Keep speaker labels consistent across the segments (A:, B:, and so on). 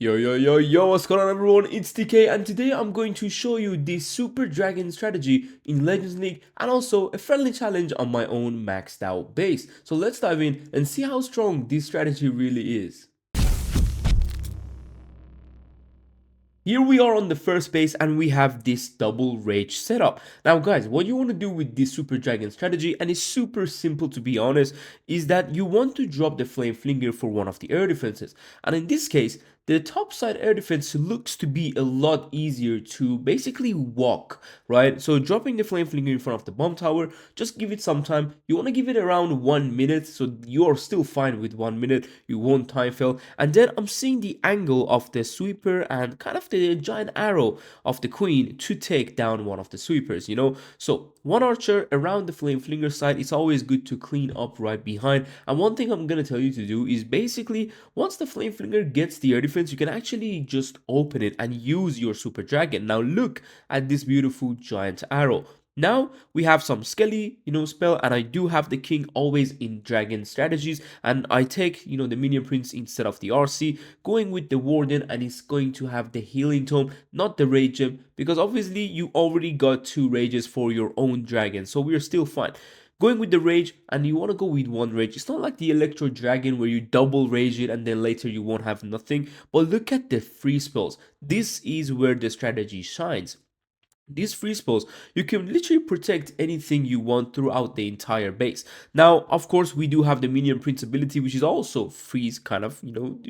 A: Yo, what's going on everyone? It's TK and today I'm going to show you the Super Dragon strategy in Legends League and also a friendly challenge on my own maxed out base. So let's dive in and see how strong this strategy really is. Here we are on the first base and we have this double rage setup. Now guys, what you want to do with this Super Dragon strategy, and it's super simple to be honest, is that you want to drop the Flame Flinger for one of the air defenses. And in this case, the top side air defense looks to be a lot easier to basically walk, right? So dropping the Flame Flinger in front of the bomb tower, just give it some time. You want to give it around 1 minute, so you're still fine with 1 minute. You won't time fail. And then I'm seeing the angle of the sweeper and kind of the giant arrow of the queen to take down one of the sweepers, So one archer around the Flame Flinger side, it's always good to clean up right behind. And one thing I'm going to tell you to do is basically, once the Flame Flinger gets the air defense, you can actually just open it and use your Super Dragon. Now look at this beautiful giant arrow. Now we have some skelly, spell, and I do have the king always in dragon strategies, and I take, the minion prince instead of the RC, going with the warden, and it's going to have the healing tome, not the rage gem, because obviously you already got 2 rages for your own dragon, so we're still fine. Going with the rage, and you want to go with 1 rage. It's not like the electro dragon where you double rage it and then later you won't have nothing, but look at the free spells. This is where the strategy shines. These free spells, you can literally protect anything you want throughout the entire base. Now, of course, we do have the minion prince ability, which is also freeze kind of,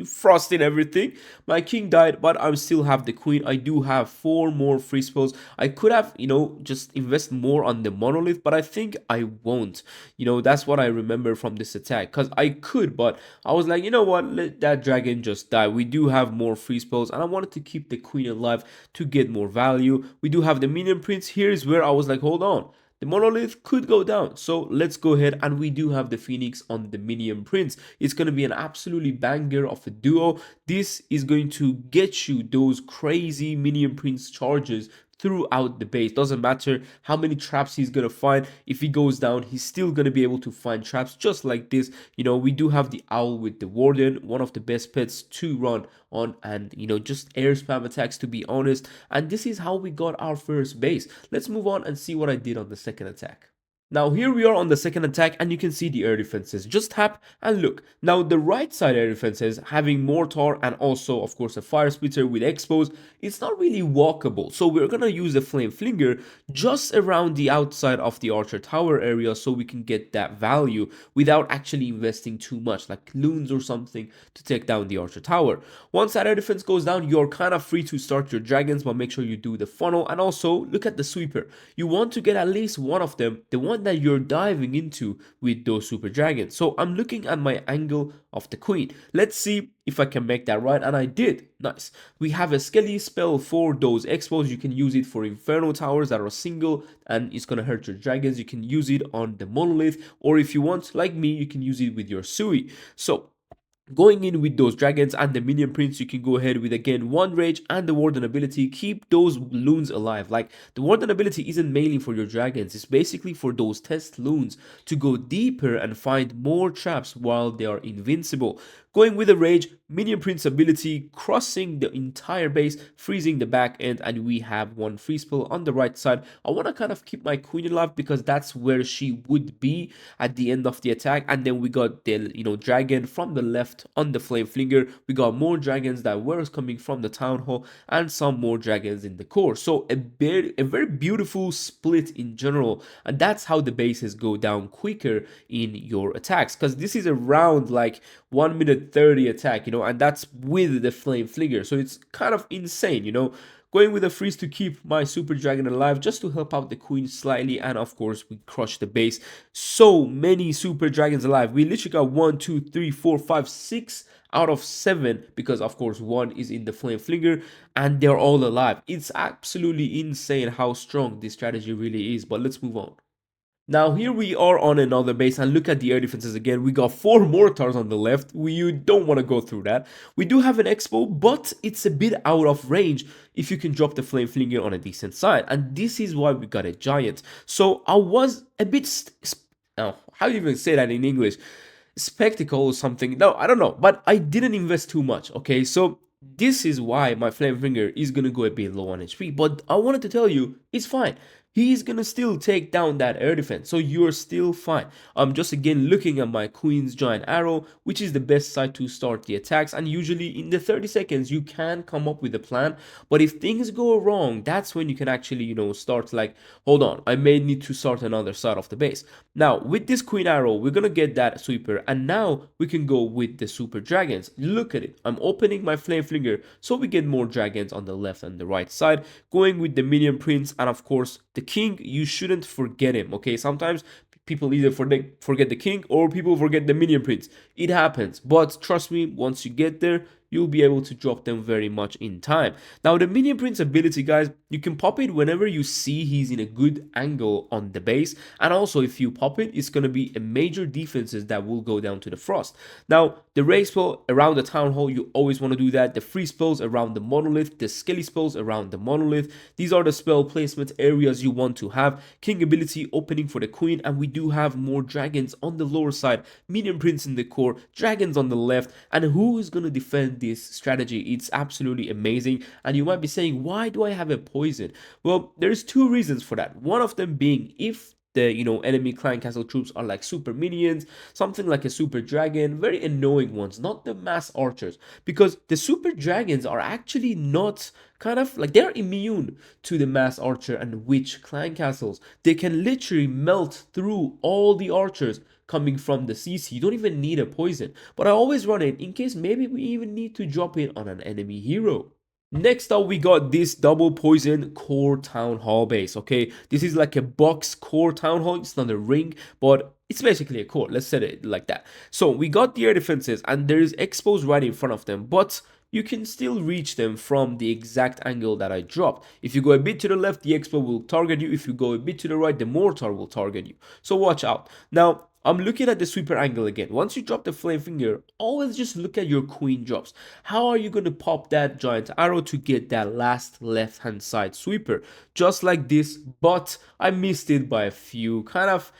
A: frosting everything. My king died, but I still have the queen. I do have 4 more free spells. I could have, just invest more on the monolith, but I think I won't. That's what I remember from this attack, because I could, but I was like, you know what, let that dragon just die. We do have more free spells, and I wanted to keep the queen alive to get more value. We do have the minion prince. Here is where I was like, hold on, the monolith could go down, so let's go ahead, and we do have the phoenix on the minion prince. It's going to be an absolutely banger of a duo. This is going to get you those crazy minion prince charges throughout the base. Doesn't matter how many traps he's gonna find. If he goes down, he's still gonna be able to find traps just like this. We do have the owl with the warden, one of the best pets to run on, and just air spam attacks, to be honest. And this is how we got our first base. Let's move on and see what I did on the second attack. Now here we are on the second attack, and you can see the air defenses. Just tap and look. Now the right side air defenses, having mortar and also of course a fire splitter with expose, it's not really walkable. So we're gonna use a flame flinger just around the outside of the archer tower area so we can get that value without actually investing too much, like loons or something, to take down the archer tower. Once that air defense goes down, you're kind of free to start your dragons, but make sure you do the funnel. And also look at the sweeper. You want to get at least one of them, the one that you're diving into with those super dragons. So I'm looking at my angle of the queen. Let's see if I can make that right, and I did. Nice. We have a skelly spell for those expos. You can use it for inferno towers that are single and it's gonna hurt your dragons. You can use it on the monolith, or if you want, like me, you can use it with your Sui. So going in with those dragons and the minion prince, you can go ahead with again 1 rage and the warden ability. Keep those loons alive. Like, the warden ability isn't mainly for your dragons, it's basically for those test loons to go deeper and find more traps while they are invincible. Going with a rage, minion prince ability, crossing the entire base, freezing the back end, and we have 1 free spell on the right side. I want to kind of keep my queen alive because that's where she would be at the end of the attack. And then we got the dragon from the left on the flame flinger. We got more dragons that were coming from the town hall and some more dragons in the core. So a very beautiful split in general, and that's how the bases go down quicker in your attacks, because this is around like 1 minute 30 attack, and that's with the flame flinger, so it's kind of insane, Going with a freeze to keep my super dragon alive, just to help out the queen slightly, and of course we crush the base. So many super dragons alive. We literally got 1 2 3 4 5 6 out of 7, because of course 1 is in the flame flinger, and they're all alive. It's absolutely insane how strong this strategy really is. But let's move on. Now here we are on another base, and look at the air defenses again. We got 4 mortars on the left. You don't want to go through that. We do have an expo, but it's a bit out of range if you can drop the flame flinger on a decent side, and this is why we got a giant. So I was a bit how do you even say that in English? Spectacle or something. No, I don't know, but I didn't invest too much. Okay, so this is why my Flame Finger is gonna go a bit low on HP. But I wanted to tell you, it's fine. He's gonna still take down that air defense, so you're still fine. I'm just again looking at my Queen's Giant Arrow, which is the best side to start the attacks, and usually in the 30 seconds you can come up with a plan. But if things go wrong, that's when you can actually, start like, hold on, I may need to start another side of the base. Now with this Queen Arrow, we're gonna get that sweeper, and now we can go with the Super Dragons. Look at it, I'm opening my Flame Flinger so we get more dragons on the left and the right side, going with the Minion Prince, and of course the King. You shouldn't forget him, okay? Sometimes people either forget the King or people forget the Minion Prince. It happens, but trust me, once you get there, you'll be able to drop them very much in time. Now the Minion Prince ability, guys, you can pop it whenever you see he's in a good angle on the base, and also if you pop it, it's going to be a major defenses that will go down to the Frost. Now the Rage spell around the Town Hall, you always want to do that. The free spells around the Monolith, the Skelly spells around the Monolith, these are the spell placement areas you want to have. King ability opening for the Queen, and we do have more dragons on the lower side, Minion Prince in the core, dragons on the left, and who is going to defend this strategy? It's absolutely amazing. And you might be saying, why do I have a poison? Well, there's two reasons for that. One of them being, if the enemy clan castle troops are like super minions, something like a super dragon, very annoying ones, not the mass archers, because the super dragons are actually not kind of like, they're immune to the mass archer and witch clan castles. They can literally melt through all the archers coming from the CC. You don't even need a poison, but I always run it in case maybe we even need to drop it on an enemy hero. Next up, we got this double poison core town hall base. Okay, this is like a box core town hall. It's not a ring, but it's basically a core. Let's set it like that. So we got the air defenses, and there is expos right in front of them, but you can still reach them from the exact angle that I dropped. If you go a bit to the left, the expo will target you. If you go a bit to the right, the mortar will target you. So watch out. Now, I'm looking at the sweeper angle again. Once you drop the Flame Finger, always just look at your Queen drops. How are you going to pop that Giant Arrow to get that last left hand side sweeper? Just like this, but I missed it by a few kind of,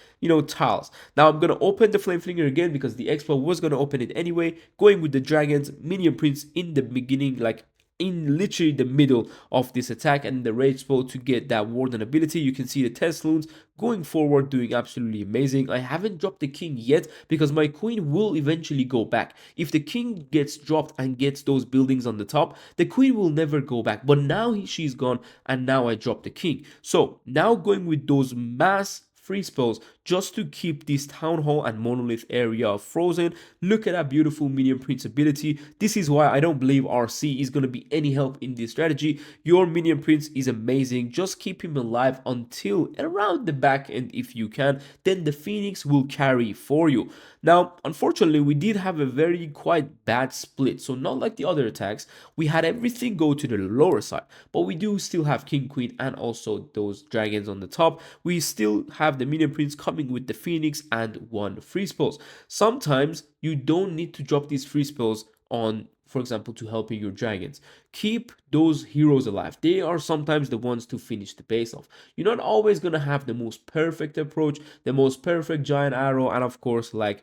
A: tiles. Now I'm going to open the Flame Finger again because the expo was going to open it anyway, going with the dragons, Minion Prince in the beginning, like in literally the middle of this attack, and the rage spell to get that warden ability. You can see the test loons going forward doing absolutely amazing. I haven't dropped the King yet because my Queen will eventually go back. If the King gets dropped and gets those buildings on the top, the Queen will never go back, but now she's gone, and now I dropped the King. So now going with those mass free spells just to keep this town hall and monolith area frozen. Look at that beautiful Minion Prince ability. This is why I don't believe RC is going to be any help in this strategy. Your Minion Prince is amazing. Just keep him alive until around the back end if you can. Then the Phoenix will carry for you. Now, unfortunately, we did have a very quite bad split. So not like the other attacks. We had everything go to the lower side. But we do still have King, Queen, and also those dragons on the top. We still have the Minion Prince coming with the Phoenix and one free spells. Sometimes you don't need to drop these free spells on, for example, to helping your dragons. Keep those heroes alive. They are sometimes the ones to finish the base off. You're not always gonna have the most perfect approach, the most perfect giant arrow, and of course, like,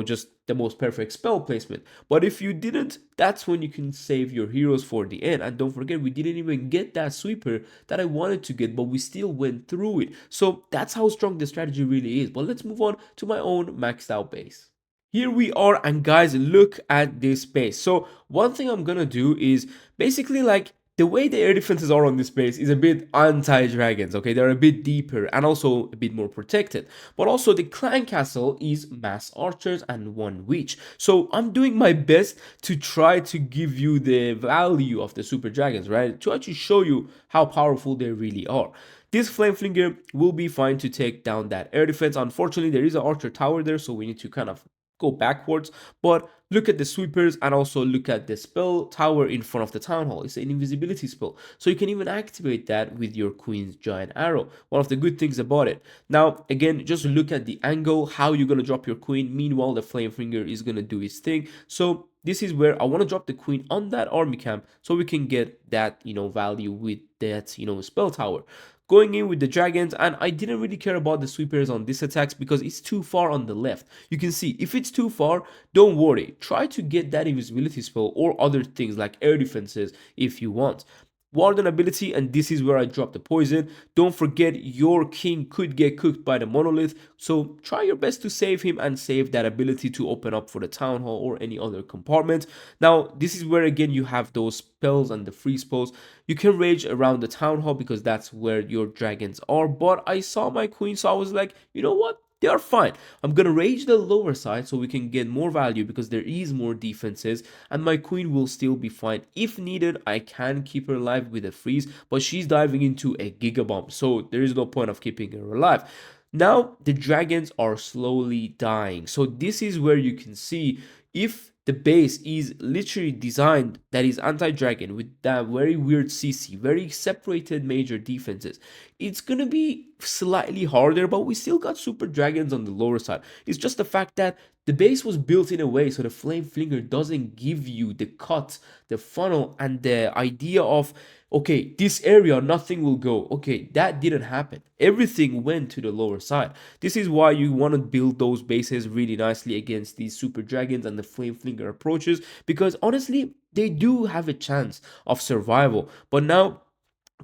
A: just the most perfect spell placement. But if you didn't, that's when you can save your heroes for the end. And don't forget, we didn't even get that sweeper that I wanted to get, but we still went through it. So that's how strong the strategy really is. But let's move on to my own maxed out base. Here we are, and guys, look at this base. So one thing I'm gonna do is basically, like, the way the air defenses are on this base is a bit anti-dragons, okay? They're a bit deeper and also a bit more protected. But also the clan castle is mass archers and one witch. So I'm doing my best to try to give you the value of the super dragons, right? To actually show you how powerful they really are. This Flame Flinger will be fine to take down that air defense. Unfortunately, there is an archer tower there, so we need to kind of go backwards. But look at the sweepers and also look at the spell tower in front of the town hall. It's an invisibility spell, so you can even activate that with your Queen's Giant Arrow. One of the good things about it. Now again, just look at the angle, how you're gonna drop your Queen. Meanwhile, the Flame Finger is gonna do its thing. So this is where I want to drop the Queen on that army camp so we can get that value with that spell tower. going in with the dragons, and I didn't really care about the sweepers on this attacks because it's too far on the left. You can see if it's too far, don't worry, try to get that invisibility spell or other things like air defenses if you want. Warden ability, and this is where I drop the poison. Don't forget your king could get cooked by the monolith, so try your best to save him and save that ability to open up for the town hall or any other compartment. Now this is where again you have those spells and the free spells. You can rage around the town hall because that's where your dragons are, but I saw my queen, so I was like, you know what, they are fine. I'm gonna rage the lower side so we can get more value because there is more defenses, and my queen will still be fine. If needed, I can keep her alive with a freeze, but she's diving into a giga bomb, so there is no point of keeping her alive. Now the dragons are slowly dying, so this is where you can see if the base is literally designed that is anti-dragon with that very weird CC, very separated major defenses, it's gonna be slightly harder, but we still got super dragons on the lower side. It's just the fact that the base was built in a way so the flame flinger doesn't give you the cut, the funnel, and the idea of, okay, this area nothing will go. Okay, that didn't happen. Everything went to the lower side. This is why you want to build those bases really nicely against these super dragons and the flame flinger approaches, because honestly they do have a chance of survival. But now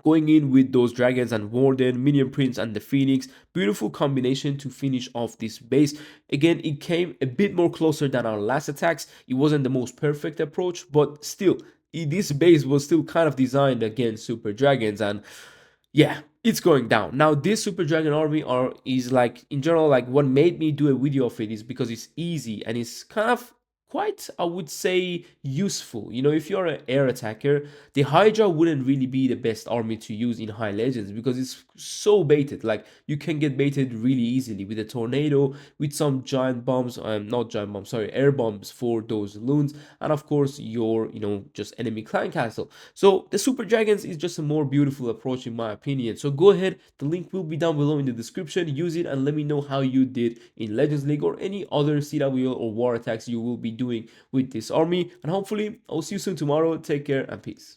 A: going in with those dragons and warden, minion prince, and the phoenix, beautiful combination to finish off this base. Again, it came a bit more closer than our last attacks. It wasn't the most perfect approach, but still this base was still kind of designed against super dragons, and yeah, it's going down. Now this super dragon army is like, in general, like what made me do a video of it is because it's easy and it's kind of quite, I would say, useful. You know, if you're an air attacker, the Hydra wouldn't really be the best army to use in High Legends because it's so baited. Like you can get baited really easily with a tornado, with some giant bombs, not giant bombs, sorry, air bombs for those loons, and of course your, you know, just enemy clan castle. So the super dragons is just a more beautiful approach in my opinion. So go ahead, the link will be down below in the description. Use it and let me know how you did in Legends League or any other CWL or war attacks you will be doing with this army, and hopefully I'll see you soon tomorrow. Take care and peace.